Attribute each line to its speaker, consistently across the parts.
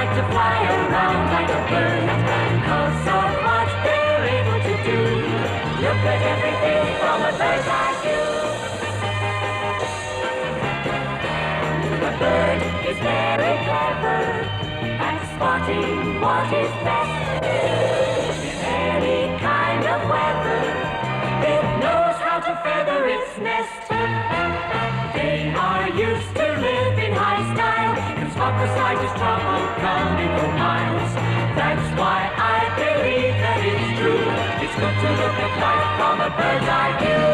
Speaker 1: like to fly around like a bird, because of what they're able to do. Look at everything from a bird's eye view. The bird is very clever at spotting what is best in any kind of weather. It knows how to feather its nest. They are used to live in high style, can spot the slightest trouble coming for miles. That's why I believe that it's true. It's good to look at life from a bird's eye view.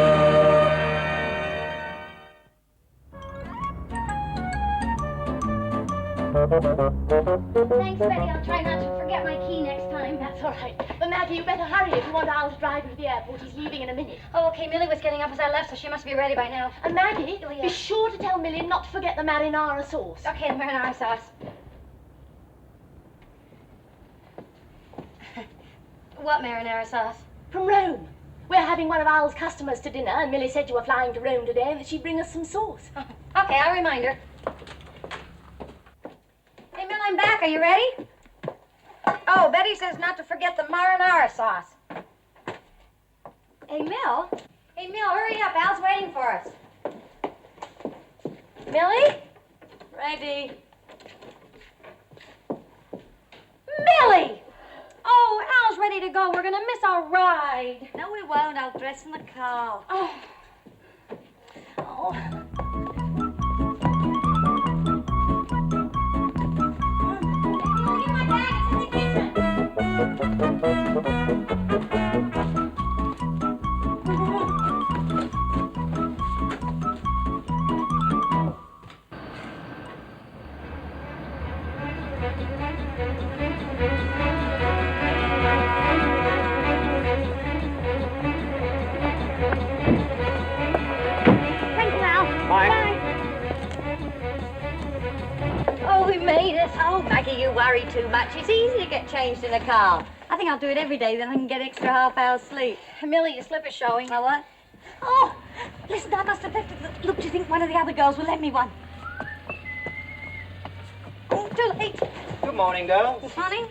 Speaker 2: Thanks, Betty. I'll try not to forget my key next time.
Speaker 3: That's all right. But Maggie, you better hurry if you want Al to drive you to the airport. He's leaving in a minute.
Speaker 2: Oh, okay. Millie was getting up as I left, so she must be ready by now.
Speaker 3: And Maggie,
Speaker 2: Oh, yeah.
Speaker 3: be sure to tell Millie not to forget the marinara sauce.
Speaker 2: Okay, the marinara sauce. What marinara sauce?
Speaker 3: From Rome. We're having one of Al's customers to dinner, and Millie said you were flying to Rome today and that she'd bring us some sauce.
Speaker 2: Oh, okay, I'll remind her. Hey, Mill, I'm back. Are you ready? Oh, Betty says not to forget the marinara sauce. Hey, Mill. Hey, Mill, hurry up. Al's waiting for us. Millie? Ready. Millie! Oh, Al's ready to go. We're going to miss our ride.
Speaker 4: No, we won't. I'll dress in the car.
Speaker 2: Oh. Oh. Oh, we made it.
Speaker 4: Oh, Maggie, you worry too much. It's easy to get changed in a car. I think I'll do it every day, then I can get extra half-hour sleep.
Speaker 2: Millie, your slipper's showing.
Speaker 4: My what? Oh, listen, I must have left it. Look, do you think one of the other girls will lend me one? Oh, too late.
Speaker 5: Good morning, girls.
Speaker 4: Good morning.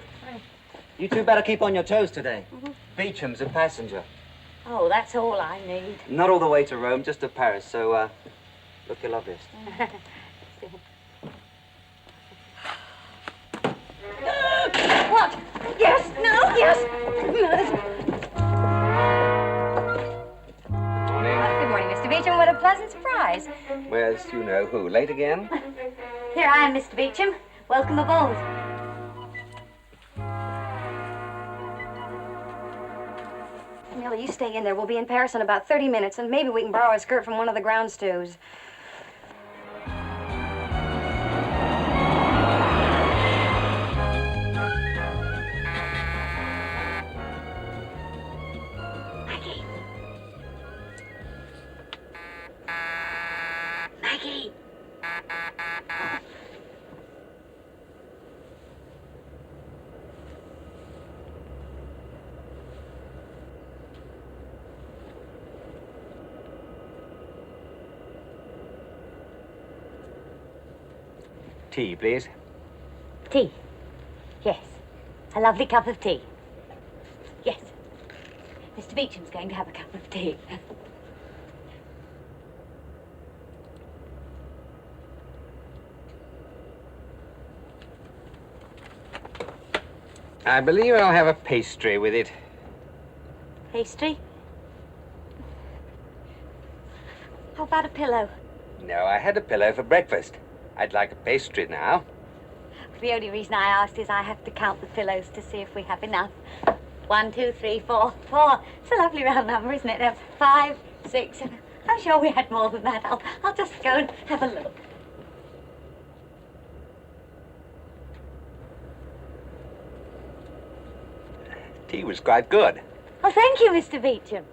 Speaker 5: You two better keep on your toes today. Beecham's a passenger.
Speaker 4: Oh, that's all I need.
Speaker 5: Not all the way to Rome, just to Paris, so, look your loveliest.
Speaker 4: What? Yes, no, yes.
Speaker 5: Morning.
Speaker 4: Good morning, Mr. Beecham. What a pleasant surprise.
Speaker 5: Where's you-know-who? Late again?
Speaker 4: Here I am, Mr. Beecham. Welcome aboard.
Speaker 2: Millie, you stay in there. We'll be in Paris in about 30 minutes, and maybe we can borrow a skirt from one of the ground stews.
Speaker 4: Maggie. Maggie.
Speaker 5: Tea, please.
Speaker 4: Tea. Yes. A lovely cup of tea. Yes. Mr. Beecham's going to have a cup of tea.
Speaker 5: I believe I'll have a pastry with it.
Speaker 4: Pastry? How about a pillow?
Speaker 5: No, I had a pillow for breakfast. I'd like a pastry now.
Speaker 4: The only reason I asked is I have to count the pillows to see if we have enough. 1, 2, 3, 4, 4. It's a lovely round number, isn't it? 5, 6. I'm sure we had more than that. I'll just go and have a look.
Speaker 5: Tea was quite good.
Speaker 4: Oh, thank you, Mr. Beecham.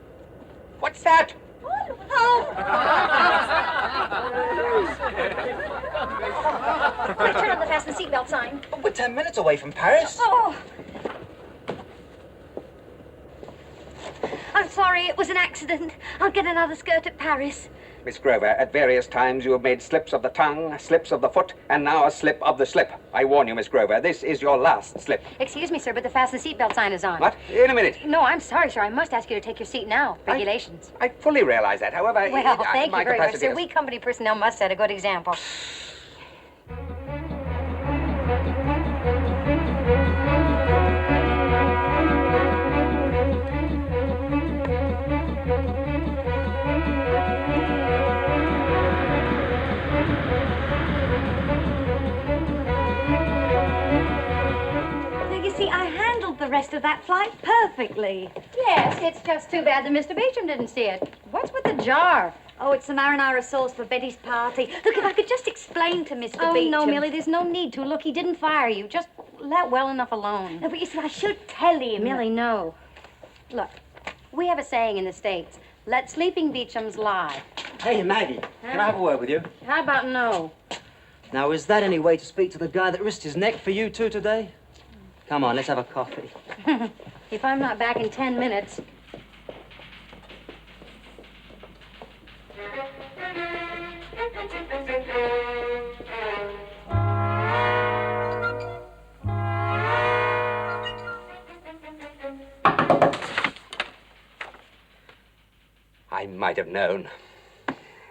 Speaker 5: What's that?
Speaker 4: Oh!
Speaker 2: Quick, turn on the fasten seatbelt sign.
Speaker 5: We're 10 minutes away from Paris.
Speaker 2: Oh! I'm sorry, it was an accident. I'll get another skirt at Paris.
Speaker 6: Miss Grover, at various times you have made slips of the tongue, slips of the foot, and now a slip of the slip. I warn you, Miss Grover, this is your last slip.
Speaker 2: Excuse me, sir, but the fasten seatbelt sign is on.
Speaker 6: What? In a minute.
Speaker 2: No, I'm sorry, sir. I must ask you to take your seat now. Regulations.
Speaker 6: I fully realize that. However,
Speaker 2: Well, thank
Speaker 6: my
Speaker 2: you very much,
Speaker 6: capacity
Speaker 2: sir.
Speaker 6: is-
Speaker 2: We company personnel must set a good example.
Speaker 4: Now, you see, I handled the rest of that flight perfectly.
Speaker 2: Yes, it's just too bad that Mr. Beecham didn't see it. What's with the jar?
Speaker 4: Oh, it's the marinara sauce for Betty's party. Look, if I could just explain to Mr.
Speaker 2: Oh,
Speaker 4: Beecham.
Speaker 2: no, Millie, there's no need to. Look, he didn't fire you. Just let well enough alone.
Speaker 4: No, but you see, I should tell him.
Speaker 2: Millie, no. Look, we have a saying in the States, let sleeping Beechams lie.
Speaker 5: Hey, Maggie, can I have a word with you?
Speaker 2: How about no?
Speaker 5: Now, is that any way to speak to the guy that risked his neck for you two today? Come on, let's have a coffee.
Speaker 2: If I'm not back in 10 minutes.
Speaker 6: I might have known.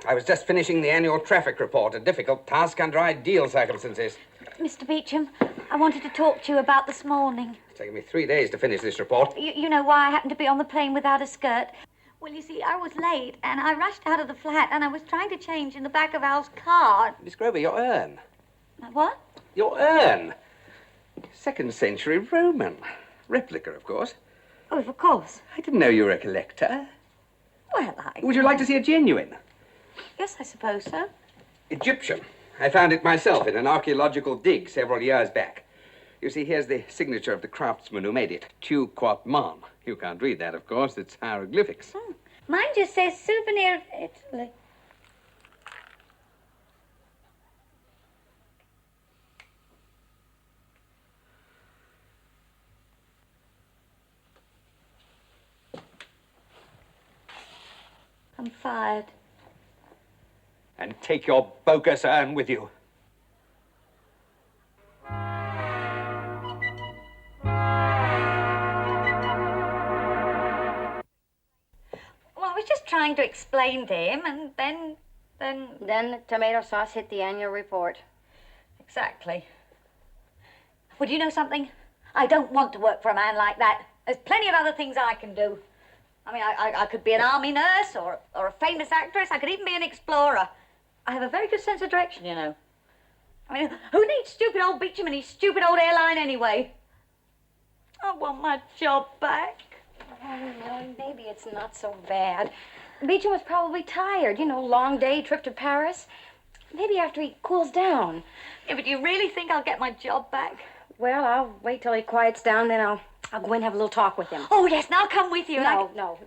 Speaker 6: I was just finishing the annual traffic report, a difficult task under ideal circumstances.
Speaker 4: Mr. Beecham, I wanted to talk to you about this morning.
Speaker 6: It's taken me 3 days to finish this report.
Speaker 4: You know why I happened to be on the plane without a skirt? Well, you see, I was late, and I rushed out of the flat, and I was trying to change in the back of Al's car.
Speaker 6: Miss Grover, your urn.
Speaker 4: What?
Speaker 6: Your urn. 2nd century Roman. Replica, of course.
Speaker 4: Oh, of course.
Speaker 6: I didn't know you were a collector.
Speaker 4: Well,
Speaker 6: Would you like to see a genuine?
Speaker 4: Yes, I suppose so.
Speaker 6: Egyptian. I found it myself in an archaeological dig several years back. You see, here's the signature of the craftsman who made it. Tu quot man. You can't read that, of course. It's hieroglyphics.
Speaker 4: Mine just says souvenir of Italy. I'm fired.
Speaker 6: And take your bogus urn with you.
Speaker 4: Well, I was just trying to explain to him, and then...
Speaker 2: Then the tomato sauce hit the annual report.
Speaker 4: Exactly. Well, do you know something? I don't want to work for a man like that. There's plenty of other things I can do. I mean, I could be an army nurse or a famous actress. I could even be an explorer. I have a very good sense of direction, you know. I mean, who needs stupid old Beecham and his stupid old airline anyway? I want my job back.
Speaker 2: Oh, no, maybe it's not so bad. Beecham was probably tired. You know, long day, trip to Paris. Maybe after he cools down.
Speaker 4: Yeah, but do you really think I'll get my job back?
Speaker 2: Well, I'll wait till he quiets down, then I'll go in and have a little talk with him.
Speaker 4: Oh, yes, and I'll come with you.
Speaker 2: No.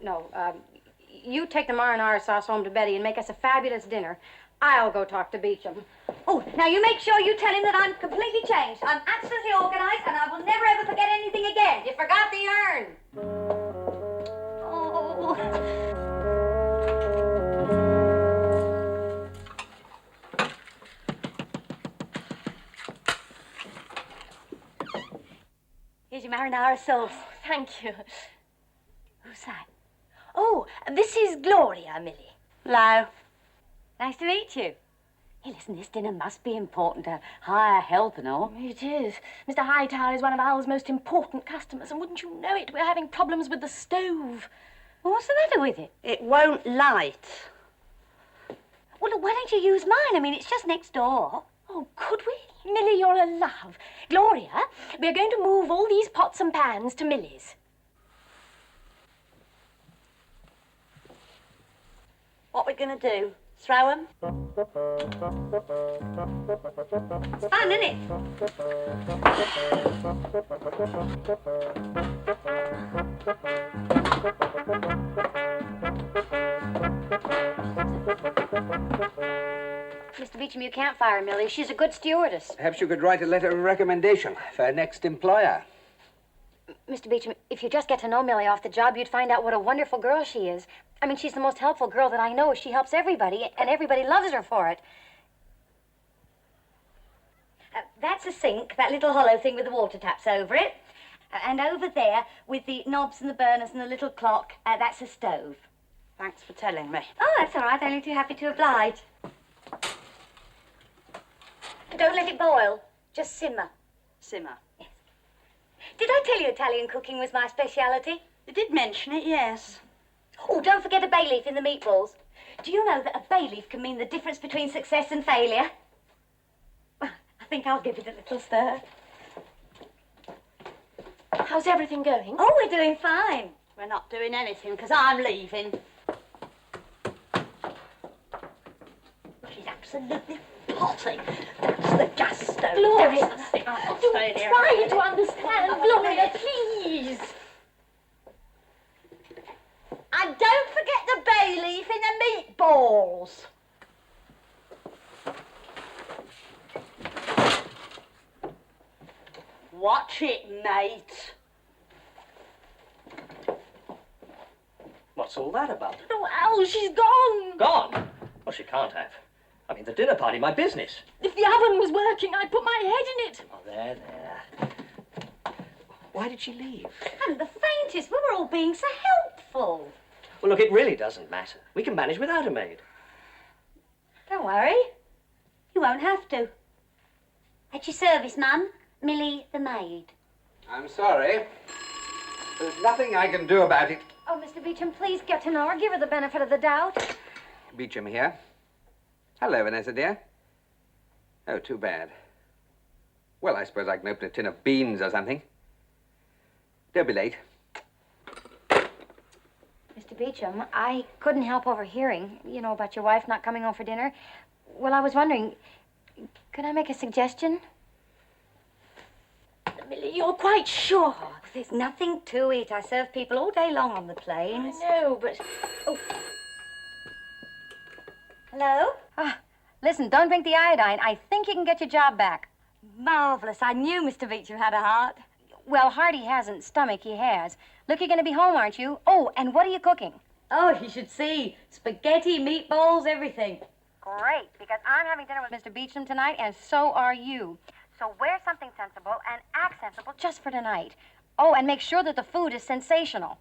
Speaker 2: You take the marinara sauce home to Betty and make us a fabulous dinner. I'll go talk to Beecham.
Speaker 4: Oh, now you make sure you tell him that I'm completely changed. I'm absolutely organized, and I will never ever forget anything again.
Speaker 2: You forgot the urn.
Speaker 4: Oh. Here's your marinara sauce.
Speaker 3: Thank you.
Speaker 4: Who's that?
Speaker 3: Oh, this is Gloria, Millie.
Speaker 4: Hello. Nice to meet you. Hey, listen, this dinner must be important to hire help and all.
Speaker 3: It is. Mr. Hightower is one of Al's most important customers, and wouldn't you know it, we're having problems with the stove.
Speaker 4: Well, what's the matter with it?
Speaker 7: It won't light.
Speaker 4: Well, look, why don't you use mine? I mean, it's just next door.
Speaker 3: Oh, could we? Millie, you're a love. Gloria, we're going to move all these pots and pans to Millie's.
Speaker 4: What we're going to do? Throw them? It's fun, isn't it?
Speaker 2: Mr. Beecham, you can't fire Millie. She's a good stewardess.
Speaker 6: Perhaps you could write a letter of recommendation for her next employer.
Speaker 2: Mr. Beecham, if you just get to know Millie off the job, you'd find out what a wonderful girl she is. I mean, she's the most helpful girl that I know. She helps everybody, and everybody loves her for it.
Speaker 4: That's a sink, that little hollow thing with the water taps over it. And over there, with the knobs and the burners and the little clock, that's a stove.
Speaker 7: Thanks for telling me.
Speaker 4: Oh, that's all right. Only too happy to oblige. Don't let it boil. Just simmer.
Speaker 7: Simmer.
Speaker 4: Did I tell you Italian cooking was my speciality?
Speaker 7: You did mention it, yes.
Speaker 4: Oh, don't forget a bay leaf in the meatballs. Do you know that a bay leaf can mean the difference between success and failure? Well, I think I'll give it a little stir.
Speaker 3: How's everything going?
Speaker 4: Oh, we're doing fine.
Speaker 7: We're not doing anything because I'm leaving. She's absolutely potty. That's the gas stove.
Speaker 3: Gloria,
Speaker 7: That's the thing. I'll
Speaker 3: do
Speaker 7: stay here.
Speaker 3: try to understand, Gloria, please.
Speaker 7: And don't forget the bay leaf in the meatballs. Watch it, mate.
Speaker 8: What's all that about?
Speaker 3: Oh, Al, she's gone.
Speaker 8: Gone? Well, she can't have. I mean, the dinner party, my business.
Speaker 3: If the oven was working, I'd put my head in it.
Speaker 8: Oh, there. Why did she leave?
Speaker 4: And the faintest. We were all being so helpful.
Speaker 8: Well, look, it really doesn't matter. We can manage without a maid.
Speaker 4: Don't worry. You won't have to. At your service, Mum. Millie the maid.
Speaker 6: I'm sorry. There's nothing I can do about it.
Speaker 2: Oh, Mr. Beecham, please get to know her. Give her the benefit of the doubt.
Speaker 6: Beecham here. Hello, Vanessa, dear. Oh, too bad. Well, I suppose I can open a tin of beans or something. Don't be late.
Speaker 2: Mr. Beecham, I couldn't help overhearing, you know, about your wife not coming home for dinner. Well, I was wondering, could I make a suggestion?
Speaker 3: Millie, you're quite sure?
Speaker 4: There's nothing to it. I serve people all day long on the planes.
Speaker 3: I know, but...
Speaker 4: Oh. Hello?
Speaker 2: Ah, listen, don't drink the iodine. I think you can get your job back.
Speaker 4: Marvellous. I knew Mr. Beecham had a heart.
Speaker 2: Well, heart he hasn't, stomach he has. Look, you're going to be home, aren't you? Oh, and what are you cooking?
Speaker 4: Oh, you should see. Spaghetti, meatballs, everything.
Speaker 2: Great, because I'm having dinner with Mr. Beecham tonight, and so are you. So wear something sensible and act sensible just for tonight. Oh, and make sure that the food is sensational.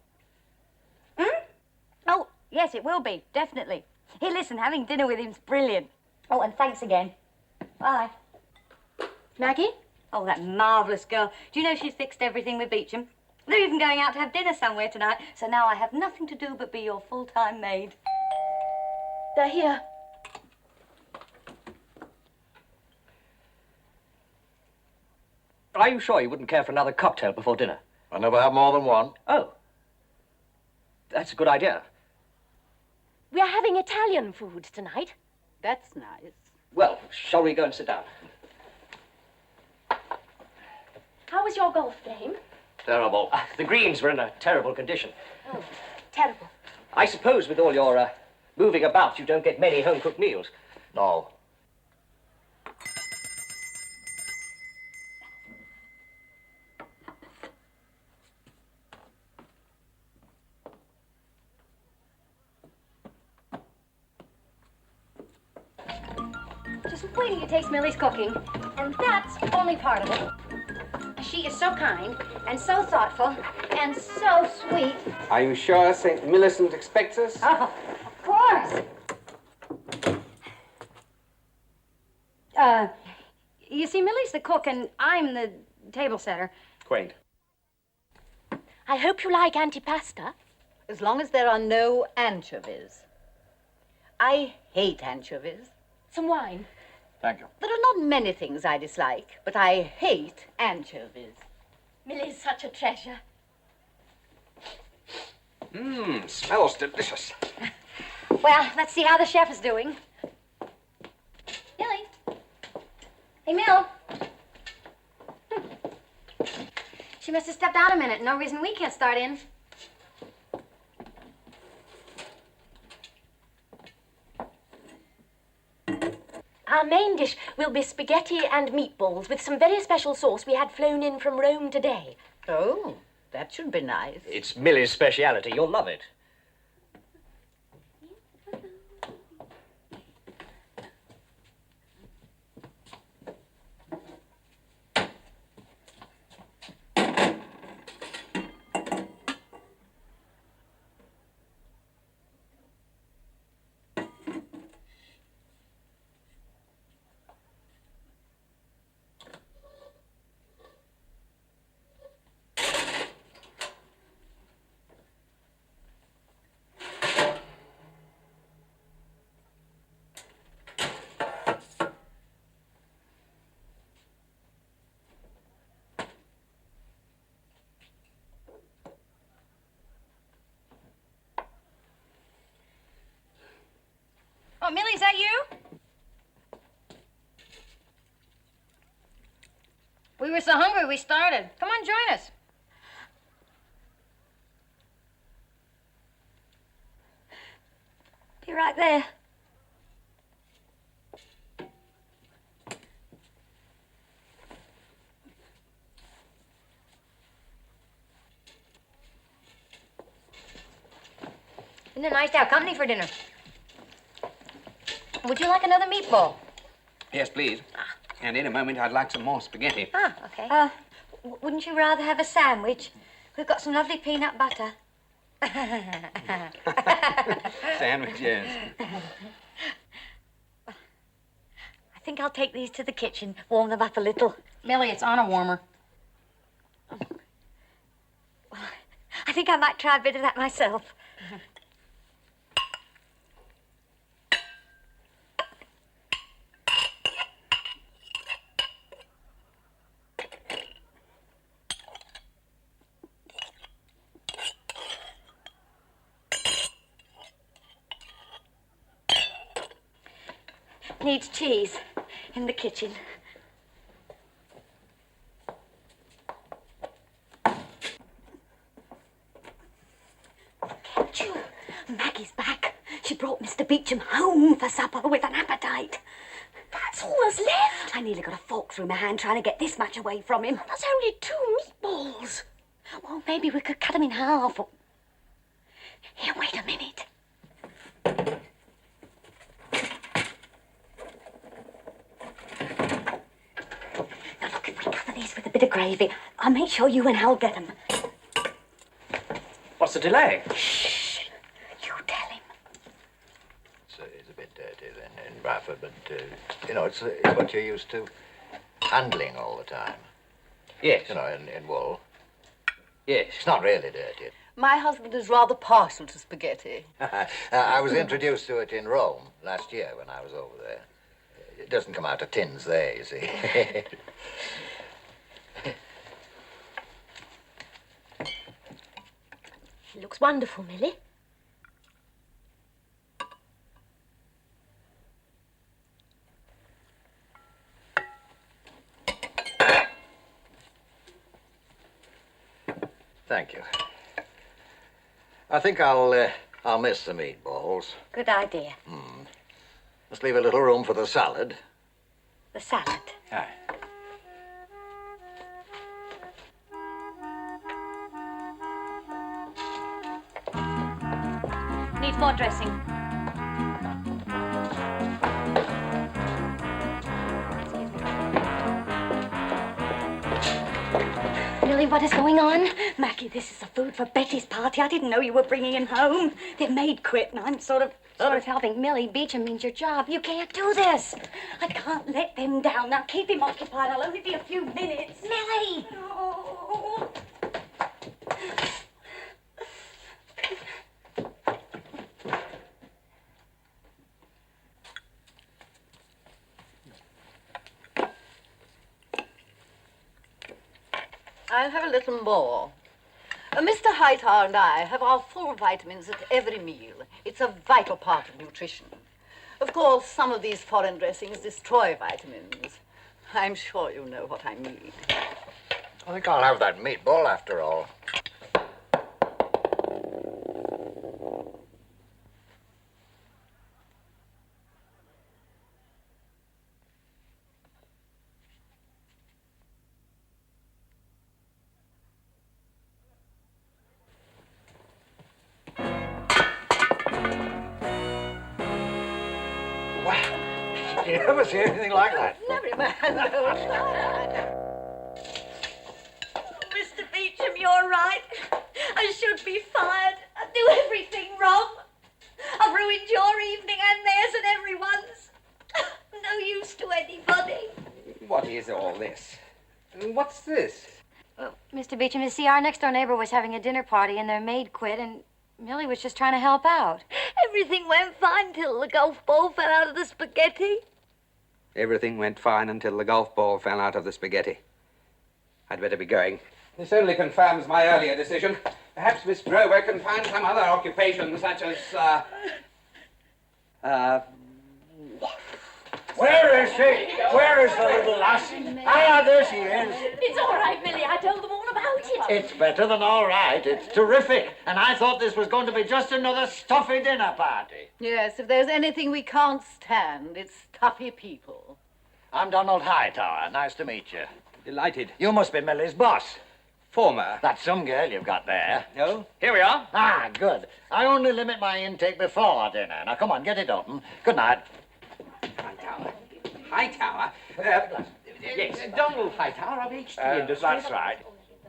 Speaker 4: Oh, yes, it will be. Definitely. Hey, listen, having dinner with him's brilliant. Oh, and thanks again. Bye.
Speaker 3: Maggie?
Speaker 4: Oh, that marvellous girl. Do you know she's fixed everything with Beecham? They're even going out to have dinner somewhere tonight, so now I have nothing to do but be your full-time maid.
Speaker 3: They're here.
Speaker 8: Are you sure you wouldn't care for another cocktail before dinner?
Speaker 9: I never have more than one.
Speaker 8: Oh. That's a good idea.
Speaker 3: We are having Italian food tonight.
Speaker 7: That's nice.
Speaker 8: Well, shall we go and sit down?
Speaker 3: How was your golf game?
Speaker 9: Terrible.
Speaker 8: The greens were in a terrible condition.
Speaker 3: Oh, terrible.
Speaker 8: I suppose with all your moving about, you don't get many home-cooked meals.
Speaker 9: No.
Speaker 2: Just wait till you taste Millie's cooking. And that's only part of it. She is so kind and so thoughtful and so sweet.
Speaker 6: Are you sure St. Millicent expects us?
Speaker 2: Oh, of course. You see, Millie's the cook and I'm the table setter.
Speaker 8: Quaint.
Speaker 3: I hope you like antipasta.
Speaker 7: As long as there are no anchovies. I hate anchovies.
Speaker 3: Some wine.
Speaker 9: Thank you.
Speaker 7: There are not many things I dislike, but I hate anchovies.
Speaker 3: Millie's such a treasure.
Speaker 6: Smells delicious.
Speaker 2: Well, let's see how the chef is doing. Millie. Hey, Mill. She must have stepped out a minute. No reason we can't start in.
Speaker 3: Our main dish will be spaghetti and meatballs with some very special sauce we had flown in from Rome today.
Speaker 7: Oh, That should be nice.
Speaker 8: It's Millie's speciality. You'll love it.
Speaker 2: Oh, Millie, is that you? We were so hungry we started. Come on, join us.
Speaker 4: Be right there.
Speaker 2: Isn't it nice to have company for dinner? Would you like another meatball?
Speaker 6: Yes, please. And in a moment, I'd like some more spaghetti.
Speaker 2: Ah, okay.
Speaker 4: Wouldn't you rather have a sandwich? We've got some lovely peanut butter.
Speaker 6: Sandwich, yes.
Speaker 4: I think I'll take these to the kitchen, warm them up a little.
Speaker 2: Millie, it's on a warmer.
Speaker 4: I think I might try a bit of that myself. Needs cheese in the kitchen. Can't you? Maggie's back. She brought Mr. Beecham home for supper with an appetite. That's all that's left. I nearly got a fork through my hand trying to get this much away from him. There's only 2 meatballs. Well, maybe we could cut them in half. Here, wait a minute. With a bit of gravy. I'll make sure you and Al get them.
Speaker 8: What's the delay?
Speaker 4: Shh. You tell him.
Speaker 9: It's a bit dirty then in Bradford, but, you know, it's what you're used to handling all the time.
Speaker 8: Yes.
Speaker 9: You know, in wool.
Speaker 8: Yes.
Speaker 9: It's not really dirty.
Speaker 7: My husband is rather partial to spaghetti.
Speaker 9: I was introduced to it in Rome last year when I was over there. It doesn't come out of tins there, you see.
Speaker 3: It looks wonderful, Millie.
Speaker 9: Thank you. I think I'll miss the meatballs.
Speaker 4: Good idea.
Speaker 9: Just leave a little room for the salad.
Speaker 4: The salad.
Speaker 9: Aye.
Speaker 2: Needs more dressing.
Speaker 3: Millie, what is going on?
Speaker 4: Maggie, this is the food for Betty's party. I didn't know you were bringing him home. Their maid quit, and I'm sort of
Speaker 2: helping Millie. Beecham means your job. You can't do this.
Speaker 4: I can't let them down. Now keep him occupied. I'll only be a few minutes.
Speaker 2: Millie!
Speaker 4: Oh.
Speaker 7: I'll have a little more. Mr. Hightower and I have our full vitamins at every meal. It's a vital part of nutrition. Of course, some of these foreign dressings destroy vitamins. I'm sure you know what I mean.
Speaker 9: I think I'll have that meatball after all. You never see anything like that.
Speaker 7: Never mind.
Speaker 4: Mr. Beecham, you're right. I should be fired. I do everything wrong. I've ruined your evening and theirs and everyone's. No use to anybody.
Speaker 6: What is all this? What's this?
Speaker 2: Well, Mr. Beecham, you see, our next-door neighbor was having a dinner party and their maid quit, and Millie was just trying to help out.
Speaker 4: Everything went fine till the golf ball fell out of the spaghetti.
Speaker 6: Everything went fine until the golf ball fell out of the spaghetti. I'd better be going. This only confirms my earlier decision. Perhaps Miss Grover can find some other occupation, such as,
Speaker 9: Where is she? Where is the little lass? Ah, there she is.
Speaker 3: It's all right, Millie. I told them all about it.
Speaker 9: It's better than all right. It's terrific. And I thought this was going to be just another stuffy dinner party.
Speaker 7: Yes, if there's anything we can't stand, it's stuffy people.
Speaker 9: I'm Donald Hightower. Nice to meet you.
Speaker 6: Delighted.
Speaker 9: You must be Millie's boss.
Speaker 6: Former.
Speaker 9: That's some girl you've got there.
Speaker 6: No?
Speaker 8: Here we are.
Speaker 9: Ah, good. I only limit my intake before dinner. Now, come on, get it open. Good night.
Speaker 6: Hightower. Hightower? Yes, Donald Hightower of HT Industries.
Speaker 9: That's right.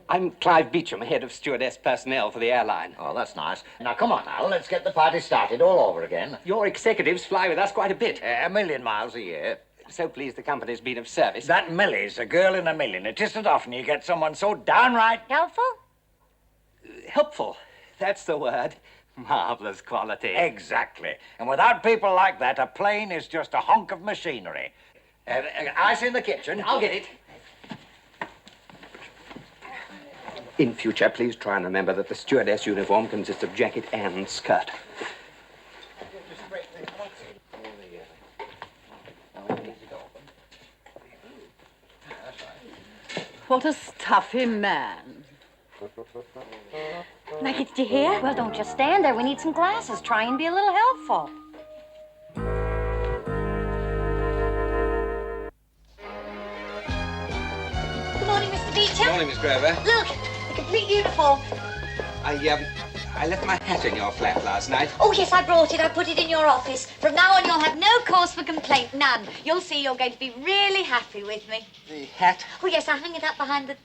Speaker 6: I'm Clive Beecham, head of stewardess personnel for the airline.
Speaker 9: Oh, that's nice. Now, come on now. Let's get the party started all over again.
Speaker 6: Your executives fly with us quite a bit.
Speaker 9: 1,000,000 miles a year.
Speaker 6: So pleased the company's been of service.
Speaker 9: That Millie's a girl in a million. It isn't often you get someone so downright...
Speaker 4: Helpful?
Speaker 6: Helpful. That's the word. Marvelous quality.
Speaker 9: Exactly. And without people like that, a plane is just a hunk of machinery. Ice in the kitchen.
Speaker 6: I'll get it. In future, please try and remember that the stewardess uniform consists of jacket and skirt.
Speaker 7: What a stuffy man.
Speaker 2: Maggie, did you hear? Well, don't just stand there. We need some glasses. Try and be a little helpful.
Speaker 4: Good morning, Mr. Beecham.
Speaker 6: Morning, Miss Grover.
Speaker 4: Look, the complete uniform.
Speaker 6: I left my hat in your flat last night.
Speaker 4: Oh, yes, I brought it. I put it in your office. From now on, you'll have no cause for complaint, none. You'll see you're going to be really happy with me.
Speaker 6: The hat?
Speaker 4: Oh, yes, I hung it up behind the